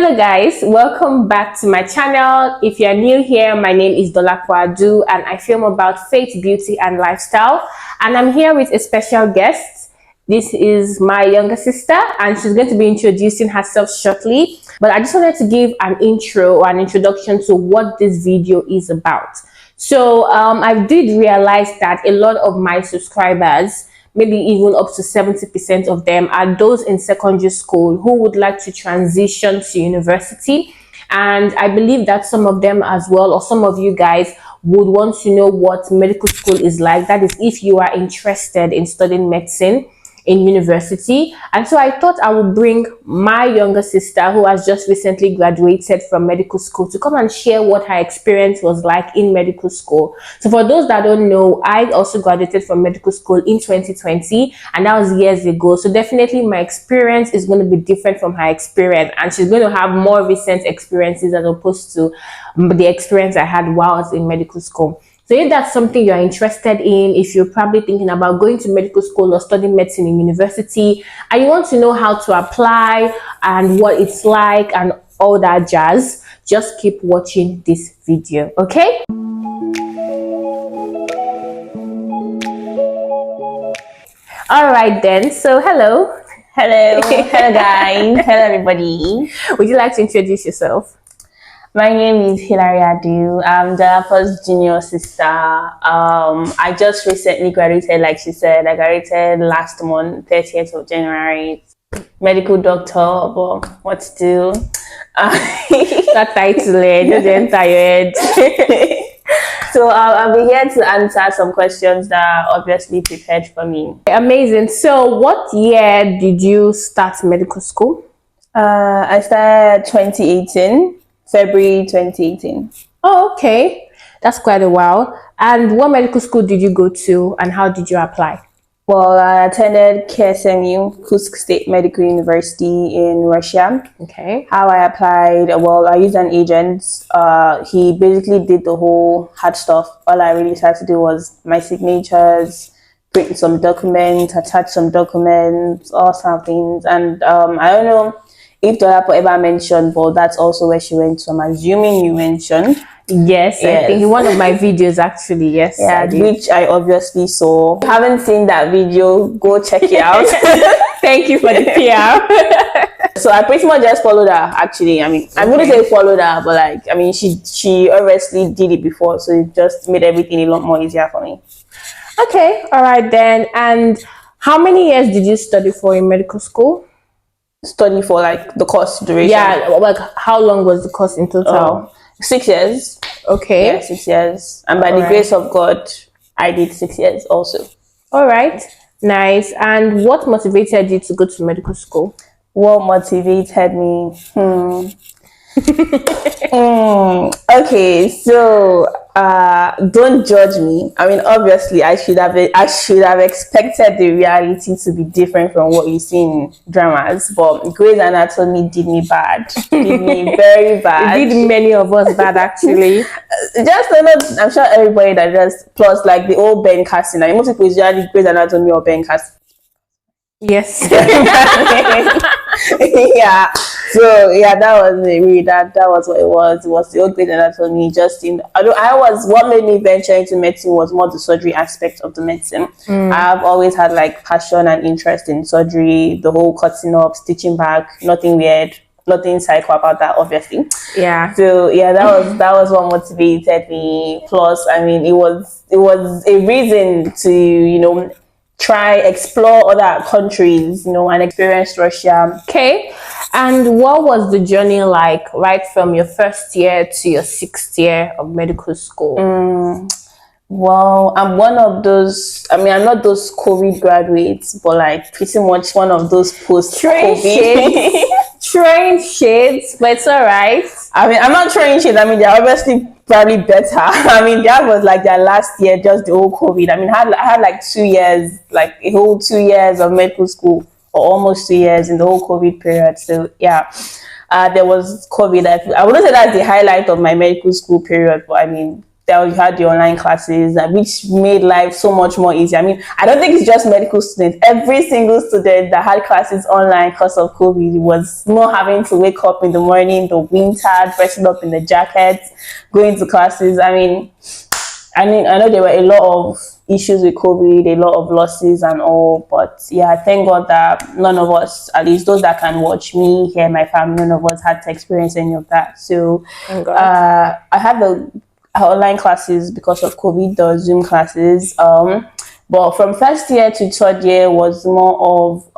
Hello guys, welcome back to my channel. If you're new here, my name is Dolakwa Adu and I film about faith, beauty and lifestyle, and I'm here with a special guest. This is my younger sister and she's going to be introducing herself shortly, but I just wanted to give an intro or an introduction to what this video is about. So I did realize that a lot of my subscribers, maybe even up to 70% of them, are those in secondary school who would like to transition to university. And I believe that some of them as well, or some of you guys, would want to know what medical school is like. That is, if you are interested in studying medicine in university. And so I thought I would bring my younger sister, who has just recently graduated from medical school, to come and share what her experience was like in medical school. So for those that don't know, I also graduated from medical school in 2020, and that was years ago. So definitely my experience is going to be different from her experience, and she's going to have more recent experiences as opposed to the experience I had while I was in medical school. So if that's something you're interested in, if you're probably thinking about going to medical school or studying medicine in university, and you want to know how to apply and what it's like and all that jazz, just keep watching this video, okay? All right then, so hello. Hello guys, hello everybody. Would you like to introduce yourself? My name is Hilary Adu. I'm Dolapo's junior sister. I just recently graduated, like she said. I graduated last month, 30th of January. Medical doctor, but what to do? That title, just enter your head. So I'll be here to answer some questions that are obviously prepared for me. Amazing. So what year did you start medical school? I started 2018. February 2018. Oh, okay. That's quite a while. And what medical school did you go to and how did you apply? Well, I attended KSMU, Kursk State Medical University in Russia. Okay. How I applied, well, I used an agent. He basically did the whole hard stuff. All I really had to do was my signatures, print some documents, attach some documents, all some things. And I don't know if Dolapo ever mentioned, but that's also where she went. So I'm assuming you mentioned. Yes, I think in one of my videos actually, yes. Yeah, which I obviously saw. If you haven't seen that video, go check it out. Thank you for the PR. So I pretty much just followed her actually. I mean, I wouldn't say followed her, but like, I mean, she obviously did it before, so it just made everything a lot more easier for me. Okay, all right then. And how many years did you study for in medical school? Study for like the course duration? Yeah, like how long was the course in total? 6 years. Okay. Yeah, 6 years. And by the grace of God, I did 6 years also. All right. Nice. And what motivated you to go to medical school? What motivated me? Okay, so don't judge me. I mean, obviously I should have expected the reality to be different from what you see in dramas, but Grey's Anatomy did me bad. Did me very bad. It did many of us bad actually. I'm sure everybody that just, plus like the old Ben casting. I mean, most people usually Grey's Anatomy or Ben casting. Yes. Yeah. So yeah, that was it. Really, that was what it was. It was the old Grey's Anatomy. Just in, what made me venture into medicine was more the surgery aspect of the medicine. I've always had like passion and interest in surgery, the whole cutting up, stitching back. Nothing weird, nothing psycho about that, obviously. Yeah. So yeah, that was what motivated me. Plus, I mean, it was a reason to try explore other countries, and experience Russia. Okay. And what was the journey like right from your first year to your 6th year of medical school? Well, I'm one of those, I mean, I'm not those COVID graduates, but like pretty much one of those post-COVID. Trained shades, but it's all right. I mean, I'm not trained shades. I mean, they're obviously probably better. I mean, that was like their last year, just the whole COVID. I mean, I had like 2 years, like a whole 2 years of medical school, or almost 2 years in the whole COVID period. So yeah, there was COVID. I wouldn't say that's the highlight of my medical school period, but I mean, Then you had the online classes, which made life so much more easy. I mean, I don't think it's just medical students. Every single student that had classes online because of COVID was not having to wake up in the morning, the winter, dressing up in the jacket, going to classes. I know there were a lot of issues with COVID, a lot of losses and all, but yeah, thank God that none of us, at least those that can watch me, hear my family, none of us had to experience any of that. So I had the online classes because of COVID, the Zoom classes. But from first year to third year was more of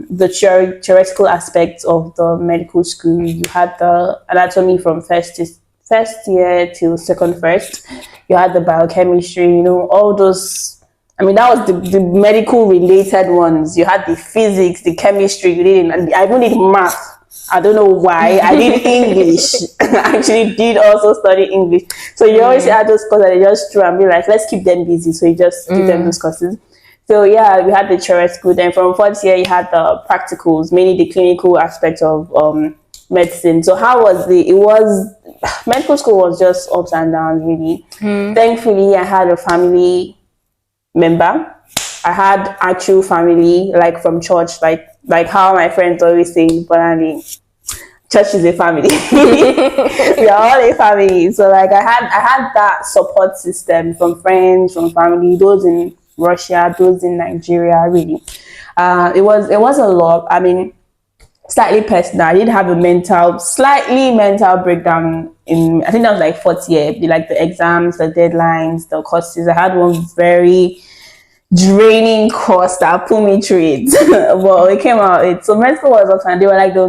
the theoretical aspects of the medical school. You had the anatomy from first year till second first. You had the biochemistry, all those. I mean, that was the medical related ones. You had the physics, the chemistry. You didn't. And I even did math. I don't know why. I did English. I actually did also study English. So you always had those courses that they just threw and be like, let's keep them busy. So you just give them those courses. So yeah, we had the theoretical. Then from fourth year, you had the practicals, mainly the clinical aspect of medicine. So how was medical school was just ups and downs, really. Thankfully, I had a family member. I had actual family, like from church, like how my friends always say, but church is a family. We are all a family. So like I had that support system from friends, from family, those in Russia, those in Nigeria, really. It was a lot. I mean, slightly personal. I did have a slightly mental breakdown I think that was like fourth year, like the exams, the deadlines, the courses. I had one very draining course that put me through it. Well, it came out. So medical was awesome. They were like they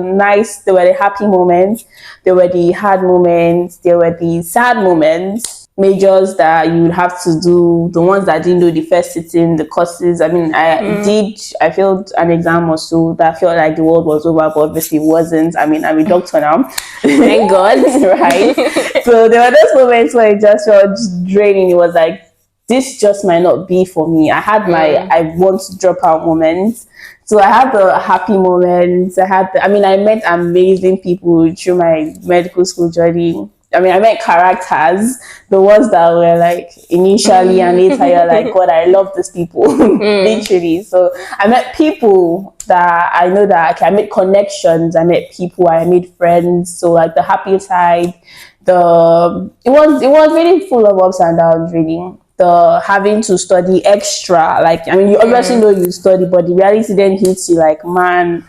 were the happy moments, there were the hard moments, there were the sad moments. Majors that you would have to do, the ones that didn't do the first sitting, the courses. I mean, I failed an exam or so that I felt like the world was over, but obviously it wasn't. I mean, I'm a doctor now. Thank God, right? So there were those moments where it just felt draining. It was like, this just might not be for me. I had my I want to drop out moments. So I had the happy moments. I met amazing people through my medical school journey. I mean, I met characters, the ones that were like initially and later you're like, God, I love these people, literally. So I met people that I know that I made connections. I met people, I made friends. So like the happy side, it was really full of ups and downs, really. The having to study extra, like, I mean, you obviously know you study, but the reality then hits you like, man,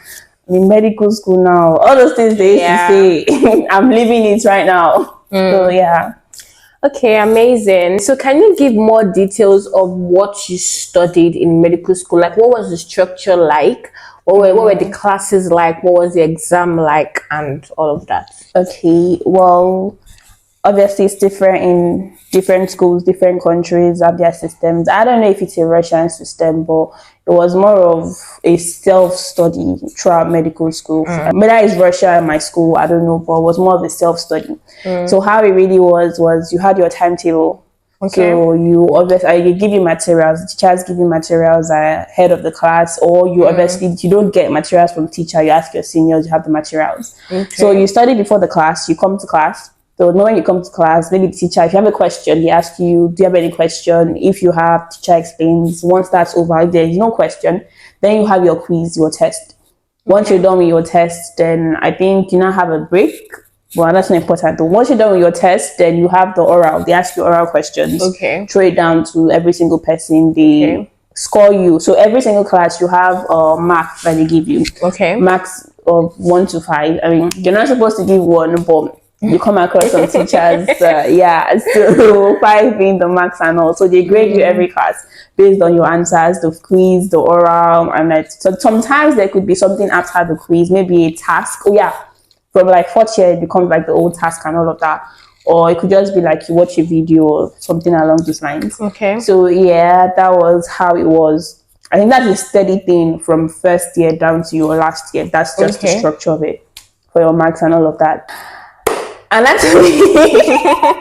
I'm in medical school now. All those things they used to say, I'm living it right now. So yeah. Okay, amazing. So can you give more details of what you studied in medical school? Like, what was the structure like? What were the classes like? What was the exam like? And all of that. Okay, well, obviously it's different in different schools, different countries have their systems. I don't know if it's a Russian system, but it was more of a self-study throughout medical school. Whether it's Russia in my school, I don't know, but it was more of a self-study. So how it really was you had your timetable. Okay. So you give you materials, the teachers give you materials ahead of the class, or you don't get materials from teacher, you ask your seniors, you have the materials. Okay. So you study before the class, you come to class. So when you come to class, maybe the teacher, if you have a question, they ask you, do you have any question? If you have, teacher explains. Once that's over, if there is no question, then you have your quiz, your test. Once you're done with your test, then I think you now have a break. Well, that's not important. But once you're done with your test, then you have the oral. They ask you oral questions. Okay. Throw it down to every single person. They score you. So every single class, you have a mark that they give you. Okay. Marks of 1 to 5. I mean, you're not supposed to give 1, but you come across some teachers, so 5 being the max and all. So they grade you every class based on your answers, the quiz, the oral, and so sometimes there could be something after the quiz, maybe a task. From like fourth year, it becomes like the old task and all of that. Or it could just be like you watch a video or something along those lines. Okay. So yeah, that was how it was. I think that's a steady thing from first year down to your last year. That's just the structure of it for your marks and all of that.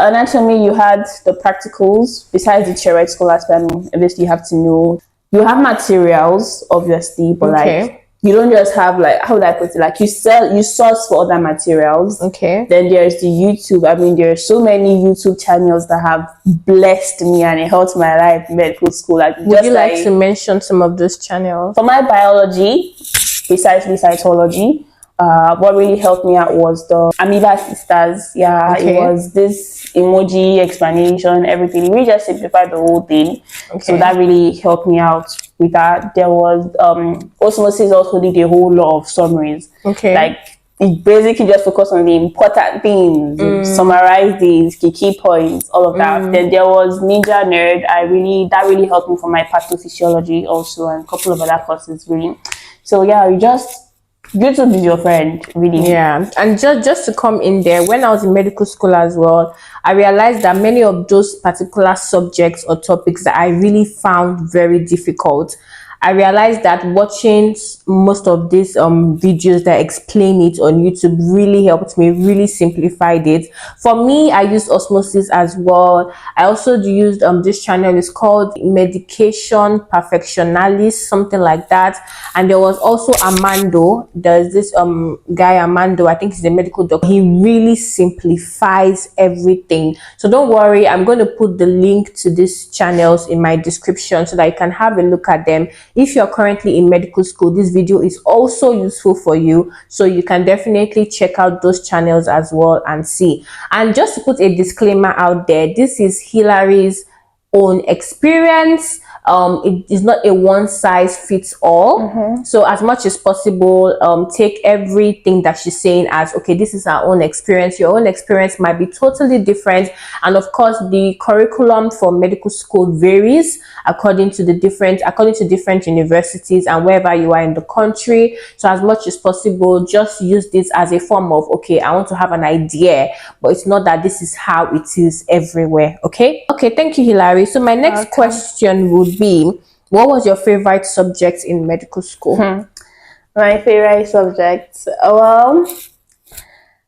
Anatomy, you had the practicals besides the theoretical aspect. Obviously, you have to know. You have materials, obviously, but like you don't just have like, how would I put it? Like you source for other materials. Okay. Then there's the YouTube. I mean, there are so many YouTube channels that have blessed me and it helped my life in medical school. Like, would you like to mention some of those channels? For my biology, precisely cytology, what really helped me out was the Amoeba Sisters. Yeah, Okay. It was this emoji explanation, everything. It really just simplified the whole thing. Okay. So that really helped me out with that. There was Osmosis also did a whole lot of summaries. Okay. Like it basically just focused on the important things, summarize these key points, all of that. Then there was Ninja Nerd. That really helped me for my pathophysiology also, and a couple of other courses really. So yeah, YouTube is your friend, really. Yeah, and just to come in there, when I was in medical school as well, I realized that many of those particular subjects or topics that I really found very difficult, I realized that watching most of these videos that explain it on YouTube really helped me, really simplified it. For me, I used Osmosis as well. I also used this channel, is called Medication Perfectionalis, something like that. And there was also Amando. There's this guy Amando, I think he's a medical doctor. He really simplifies everything. So don't worry, I'm going to put the link to these channels in my description so that you can have a look at them. If you're currently in medical school, this video is also useful for you, so you can definitely check out those channels as well and see. And just to put a disclaimer out there, this is Hilary's own experience. It is not a one size fits all. So as much as possible, take everything that she's saying as, okay, this is our own experience. Your own experience might be totally different, and of course the curriculum for medical school varies according to different universities and wherever you are in the country. So as much as possible, just use this as a form of, okay, I want to have an idea, but it's not that this is how it is everywhere. Okay, thank you, Hilary. So my next question would be, what was your favorite subject in medical school? My favorite subject, well,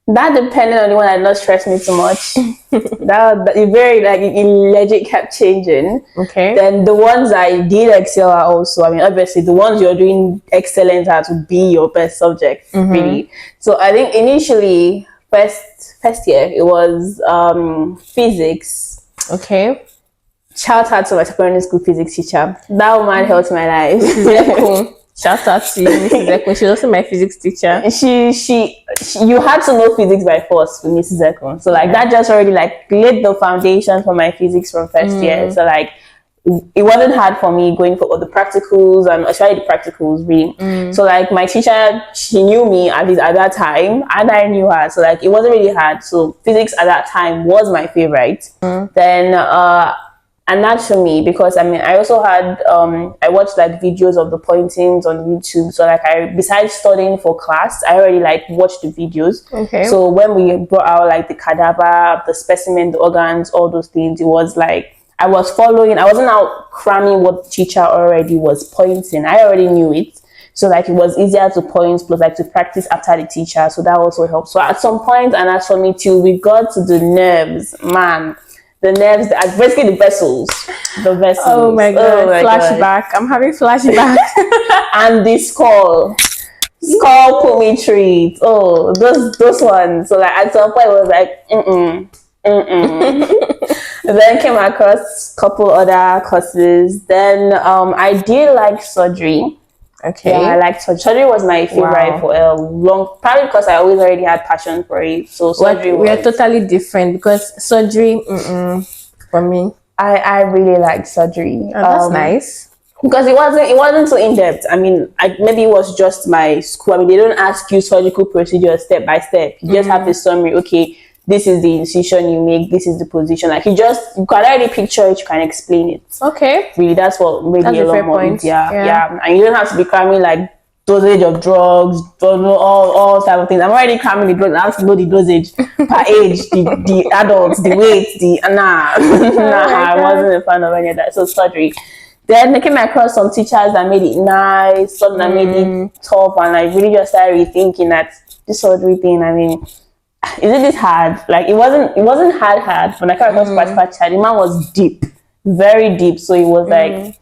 that depended on the one that not stress me too much. that it very it legit kept changing. Okay. Then the ones I did excel at also, I mean, obviously the ones you're doing excellent at would be your best subject, really. So I think initially first year it was physics. Okay. Shout out to my secondary school physics teacher. That woman helped my life. Cool. Shout out to you, Mrs. Ekun. She's also my physics teacher. She you had to know physics by force with Mrs. Ekun. So like that just already like laid the foundation for my physics from first year. So like it wasn't hard for me going for all the practicals, and especially the practicals really. So like my teacher, she knew me at least at that time, and I knew her. So like it wasn't really hard. So physics at that time was my favorite. Then and that's for me, because I mean I also had I watched like videos of the pointings on YouTube. So like besides studying for class, I already like watched the videos. Okay. So when we brought out like the cadaver, the specimen, the organs, all those things, it was like I was following. I wasn't out cramming what the teacher already was pointing. I already knew it. So like it was easier to point, plus like to practice after the teacher. So that also helped. So at some point, and as for me too, we got to the nerves, man. The nerves, basically the vessels. Oh my god, flashback. I'm having flashback. And the skull pulmonary. Oh, those ones. So like at some point, it was like, Then came across a couple other courses. Then I did like surgery. Okay. Yeah, I liked surgery. Surgery was my favorite for a long, probably because I always already had passion for it. So surgery we are totally different, because surgery, for me, I really liked surgery. Oh, that's nice. Because it wasn't so in depth. I mean, maybe it was just my school. I mean, they don't ask you surgical procedure step by step. You just have the summary. Okay, this is the incision you make. This is the position. Like you can already picture it. You can explain it. Okay. Really, that's what made it a lot more easier. Yeah, and you don't have to be cramming like dosage of drugs, all type of things. I'm already cramming the drugs. I have to know the dosage per age, the adults, the weight, I wasn't a fan of any of that. So surgery. Then I came across some teachers that made it nice, some that made it tough, and I really just started rethinking that this surgery thing. I mean, is it this hard? Like it wasn't hard. When I came across the man was deep, very deep. So it was like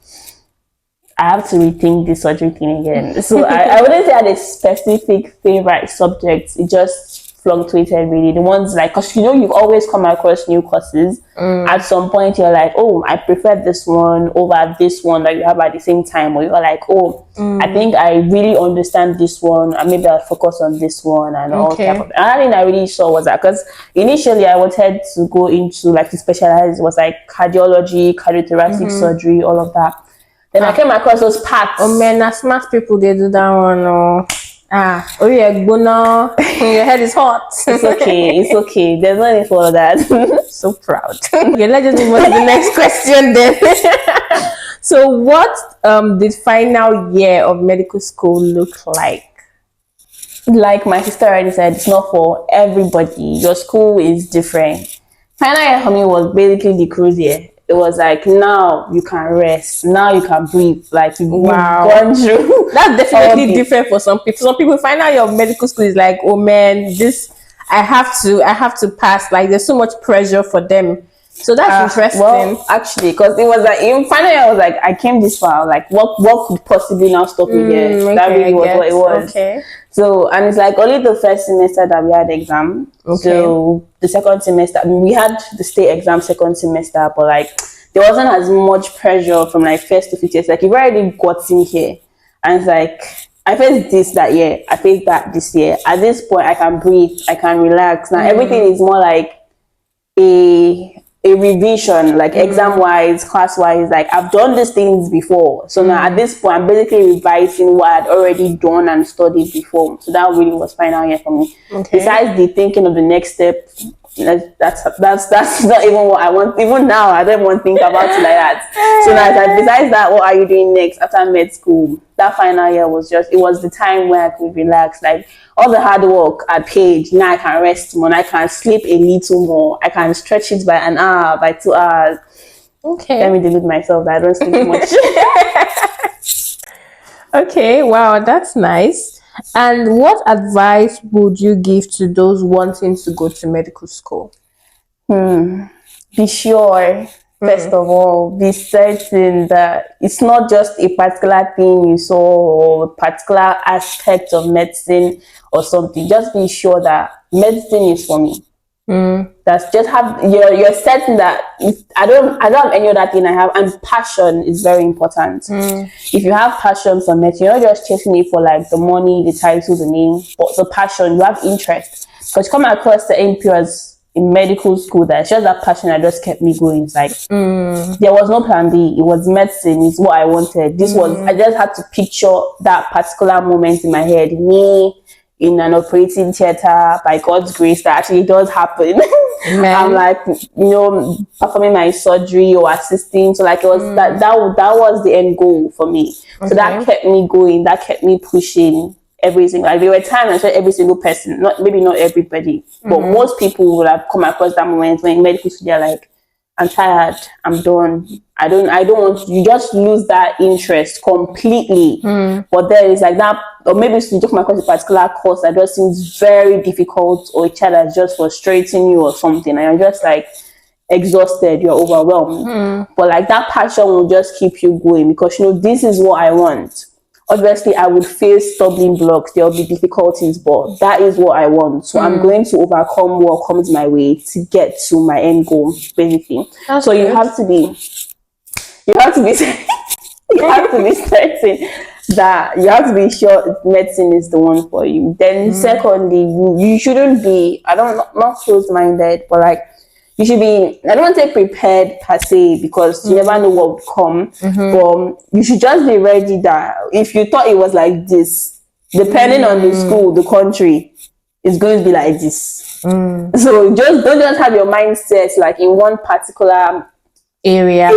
I have to rethink this surgery thing again. So I wouldn't say I had a specific favorite subject. It just fluctuated really. The ones like, because you've always come across new courses. At some point you're like, oh, I prefer this one over this one that you have at the same time, or you're like, oh, I think I really understand this one and maybe I'll focus on this one and all type of. Another thing I really saw was that, because initially I wanted to go into like to specialize, was like cardiology, cardiothoracic surgery, all of that. Then I came across those paths. Oh man, smart people, they do that one. Oh yeah, your head is hot. It's okay. There's no need for all that. So proud. Okay, let's just move on to the next question then. So what did final year of medical school look like? Like my sister already said, it's not for everybody. Your school is different. Final year for me was basically the cruise year. It was like, now you can rest, now you can breathe, like you've gone through. That's definitely different for some people. Some people find out your medical school is like, oh man, this I have to pass. Like there's so much pressure for them. So that's interesting. Well, actually, because it was like in final year, I was like, I came this far. Like, what could possibly now stop me here? Okay, that really was what it was. Okay. So, and it's like only the first semester that we had exam. Okay. So the second semester, we had the state exam second semester, but like there wasn't as much pressure from like first to fifth year. It's like you've already got in here, and it's like I faced this that year, I faced that this year. At this point, I can breathe, I can relax. Now everything is more like a revision, like exam wise, class wise. Like I've done these things before, so now at this point I'm basically revising what I'd already done and studied before. So that really was final year for me. Besides the thinking of the next step, that's not even what I want. Even now I don't want to think about it like that. So now it's like, besides that, what are you doing next after med school? That final year was just, it was the time where I could relax. Like all the hard work I paid, now I can rest more, I can sleep a little more, I can stretch it by an hour, by 2 hours. Okay, let me delete myself that I don't sleep too much. Okay, wow, that's nice. And what advice would you give to those wanting to go to medical school? Be sure, first of all, be certain that it's not just a particular thing you saw or a particular aspect of medicine or something. Just be sure that medicine is for me. That's just have you're certain that I don't have any other thing I have, and passion is very important. If you have passion for medicine, you're not just chasing it for like the money, the title, the name, but the passion. You have interest, because come across the NPs in medical school that it's just that passion that just kept me going. It's like there was no plan B. It was medicine. It's what I wanted. This was, I just had to picture that particular moment in my head, me in an operating theater, by God's grace, that actually does happen. I'm like, performing my surgery or assisting. So like it was that was the end goal for me. So that kept me going. That kept me pushing everything. Like there were times I'm sure every single person, maybe not everybody, but most people would have come across that moment when in medical school they're like, I'm tired, I'm done. I don't want you just lose that interest completely. But then it's like that, or maybe you just come across a particular course that just seems very difficult, or a child that's just frustrating you or something, and you're just like exhausted, you're overwhelmed. But like that passion will just keep you going, because this is what I want. Obviously, I would face stumbling blocks. There will be difficulties, but that is what I want. So I'm going to overcome what comes my way to get to my end goal, basically. That's so good. you have to be certain that you have to be sure medicine is the one for you. Then secondly, you shouldn't be, not closed-minded, but like, you should be, I don't want to say prepared per se, because you never know what will come. But you should just be ready that if you thought it was like this, depending on the school, the country, it's going to be like this. So don't just have your mindset like in one particular area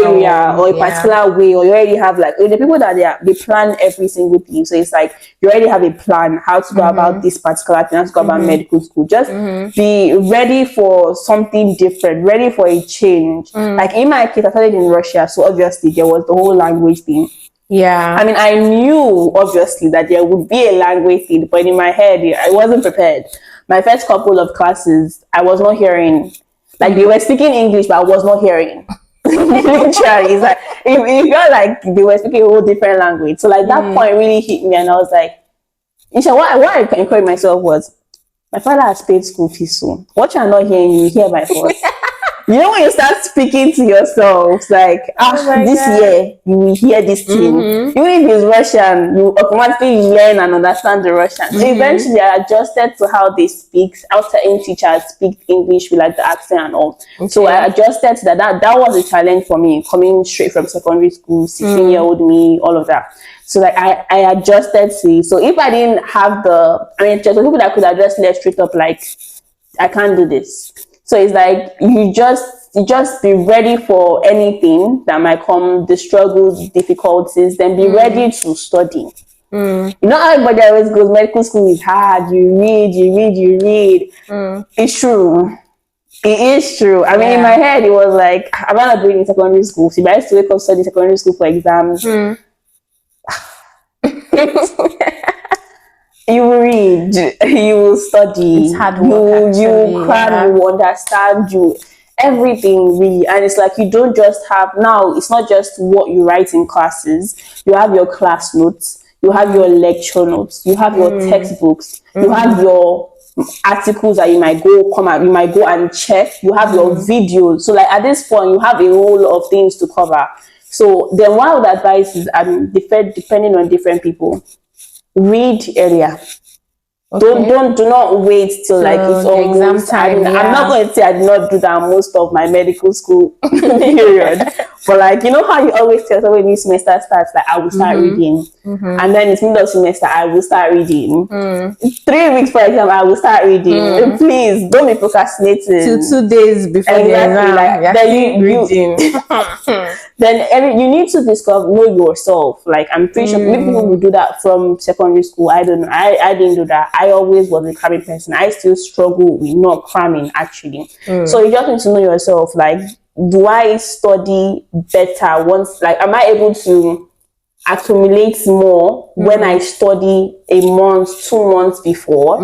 or a particular way, or you already have like the people that they plan every single thing. So it's like you already have a plan how to go about this particular thing, how to go about medical school. Just be ready for something different, ready for a change. Like in my case, I studied in Russia, so obviously there was the whole language thing. I mean, I knew obviously that there would be a language thing, but in my head I wasn't prepared. My first couple of classes I was not hearing, like they were speaking English but I was not hearing. Literally, it's like it felt like they were speaking a whole different language. So like that point really hit me, and I was like, Isha, what I encouraged myself was, my father has paid school fees soon. What you're not hearing, you hear by force. You know when you start speaking to yourself, like, this year you will hear this thing. Even if it's Russian, you automatically learn and understand the Russian. So eventually I adjusted to how they speak. Our certain teachers speak English with like the accent and all. Okay. So I adjusted to that. That was a challenge for me, coming straight from secondary school, 16-year-old me, all of that. So like I adjusted to it. So if I didn't have just people that could have just left straight up like, I can't do this. So it's like you just be ready for anything that might come, the struggles, difficulties, then be ready to study. You know, everybody always goes, medical school is hard, you read. It's true. It is true. I mean, in my head, it was like, I'm not doing in secondary school. So if I used to wake up study secondary school for exams, you will read, you will study, it's hard work, you cram, you understand, you everything really. And it's like you don't just have, now it's not just what you write in classes, you have your class notes, you have your lecture notes, you have your textbooks, you have your articles that you might go and check, you have your videos. So like at this point you have a whole lot of things to cover. So then what I would advise is depending on different people, read earlier. Okay. Do not wait till like it's almost exam time. I'm not going to say I did not do that most of my medical school period, but like, you know how you always tell someone when new semester starts, like I will start reading, and then it's middle of semester I will start reading. 3 weeks for exam I will start reading. Please don't be procrastinating. 2 days before the exam, like, then reading. Then you need to know yourself. Like I'm pretty sure maybe people will do that from secondary school. I don't know. I didn't do that. I always was a cramming person. I still struggle with not cramming actually. So you just need to know yourself. Like, do I study better once? Like, am I able to accumulate more when I study a month, 2 months before?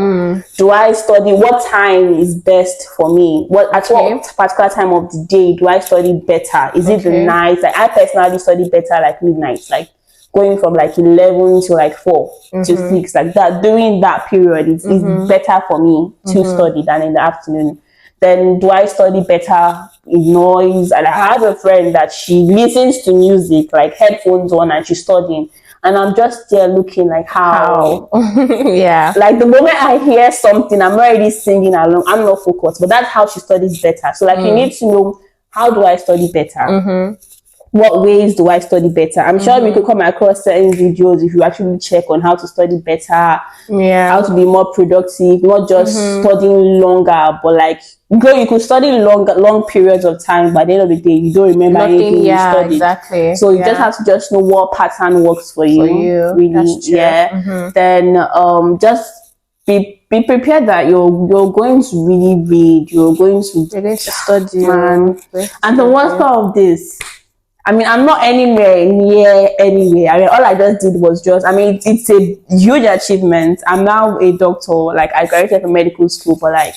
Do I study? What time is best for me? What particular time of the day do I study better? Is it the night? Like I personally study better like midnight, like going from like 11 to like 4 to 6, like that. During that period is better for me to study than in the afternoon. Then do I study better in noise? And I have a friend that she listens to music, like headphones on, and she's studying. And I'm just there looking like, how? Yeah. Like the moment I hear something, I'm already singing along. I'm not focused. But that's how she studies better. So like you need to know, how do I study better? What ways do I study better? I'm sure we could come across certain videos if you actually check on how to study better, how to be more productive, not just studying longer, but like you could study long periods of time, but at the end of the day you don't remember anything you studied. Exactly. So you just have to just know what pattern works for you. Really. That's true. Then just be prepared that you're going to really read, you're going to study, man. And the worst part of this, I mean, I'm not anywhere near anywhere. I mean, all I just did was it's a huge achievement. I'm now a doctor. Like, I graduated from medical school, but like,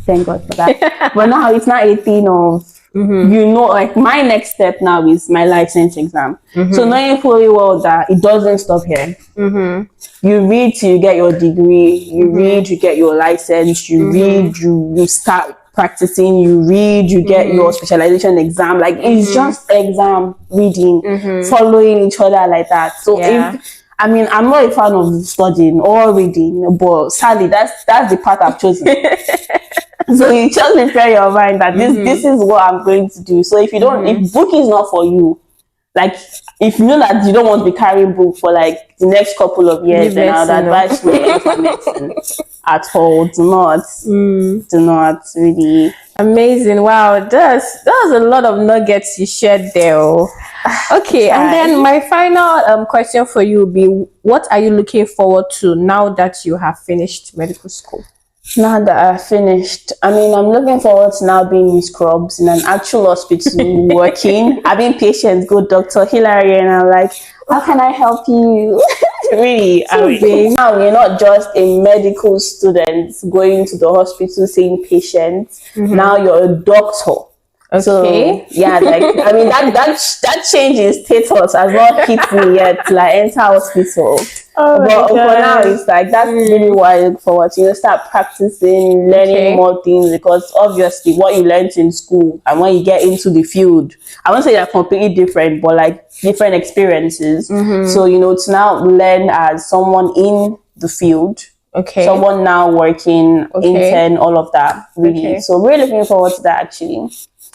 thank God for that. But now it's not a thing of, like my next step now is my license exam. So knowing fully well that it doesn't stop here. You read till you get your degree. You read, you get your license. You read, you start practicing, you read, you get your specialization exam. Like it's just exam reading, following each other like that. So I'm not a fan of studying or reading, but sadly that's the path I've chosen. So you just prepare your mind that this is what I'm going to do. So if you don't, if book is not for you, like if you know that you don't want to be carrying book for like the next couple of years, then I would advise you to enter medicine at all. Do not really. Amazing. Wow, that was a lot of nuggets you shared there. Okay, and then my final question for you would be, what are you looking forward to now that you have finished medical school? Now that I finished, I'm looking forward to now being in scrubs in an actual hospital, working, having patients, good Dr. Hillary, and I'm like, how can I help you? Really, now you're not just a medical student going to the hospital seeing patients. Now you're a doctor. Okay. So yeah, like I mean that change in status has not hit me yet to like enter hospital. Oh my But for now, God. it's like that's really what I look forward to. You know, start practicing, learning Okay. more things because obviously what you learned in school and when you get into the field, I won't say they're completely different, but like different experiences. So you know, to now learn as someone in the field, Okay. someone now working, Okay. intern, all of that. Really, Okay. so really looking forward to that actually.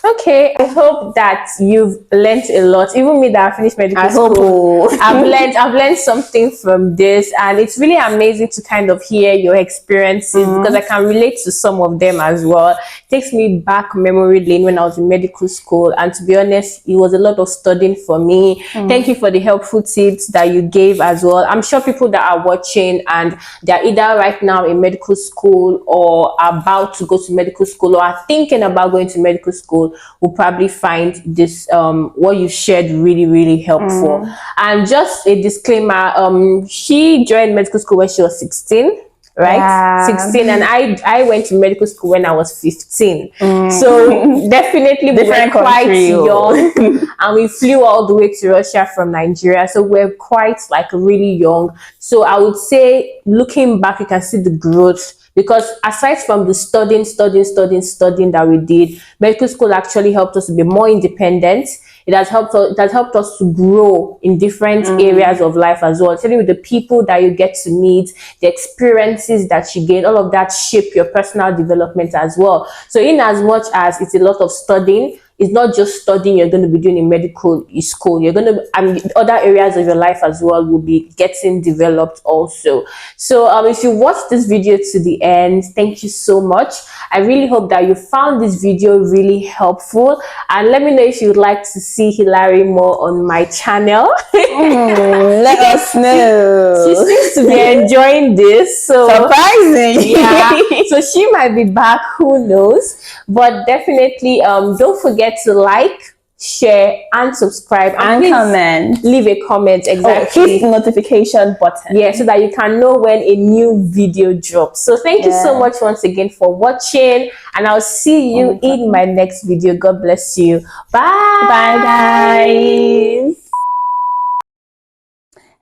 Okay, I hope that you've learned a lot. Even me that I finished medical I hope. school, I've learned something from this, and it's really amazing to kind of hear your experiences because I can relate to some of them as well. It takes me back memory lane when I was in medical school, and to be honest, it was a lot of studying for me. Thank you for the helpful tips that you gave as well. I'm sure people that are watching and they're either right now in medical school or about to go to medical school or are thinking about going to medical school will probably find this what you shared really helpful. And just a disclaimer, she joined medical school when she was 16, right? Yeah. 16, and I went to medical school when I was 15. So definitely we were Different quite country, young, and we flew all the way to Russia from Nigeria, so we're quite like really young. So I would say looking back you can see the growth, because aside from the studying that we did, medical school actually helped us to be more independent. It has helped us to grow in different areas of life as well. Especially with the people that you get to meet, the experiences that you gain, all of that shape your personal development as well. So in as much as it's a lot of studying, it's not just studying you're going to be doing in medical school. You're going to, other areas of your life as well will be getting developed also. So if you watched this video to the end, thank you so much. I really hope that you found this video really helpful, and let me know if you'd like to see Hilary more on my channel. Let us know. She seems to be enjoying this, so Surprising. yeah, so she might be back, who knows. But definitely don't forget to like, share and subscribe, And please comment. leave a comment. Exactly. Hit the notification button. Yeah, so that you can know when a new video drops. So thank you so much once again for watching, and I'll see you in my next video. God bless you. Bye. Bye guys.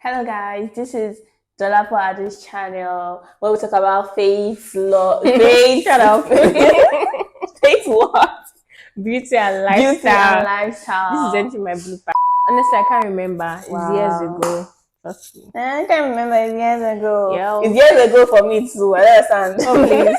Hello guys, this is Dolapo Adu's channel where we talk about faith, love, faith. Shut up. Faith what? Beauty and lifestyle. Beauty and lifestyle. This is entering my blue pack. Honestly, I can't remember. It's years ago. Trust me. I can't remember. It's years ago. Yeah. It's years ago for me too. I don't understand. Oh, please.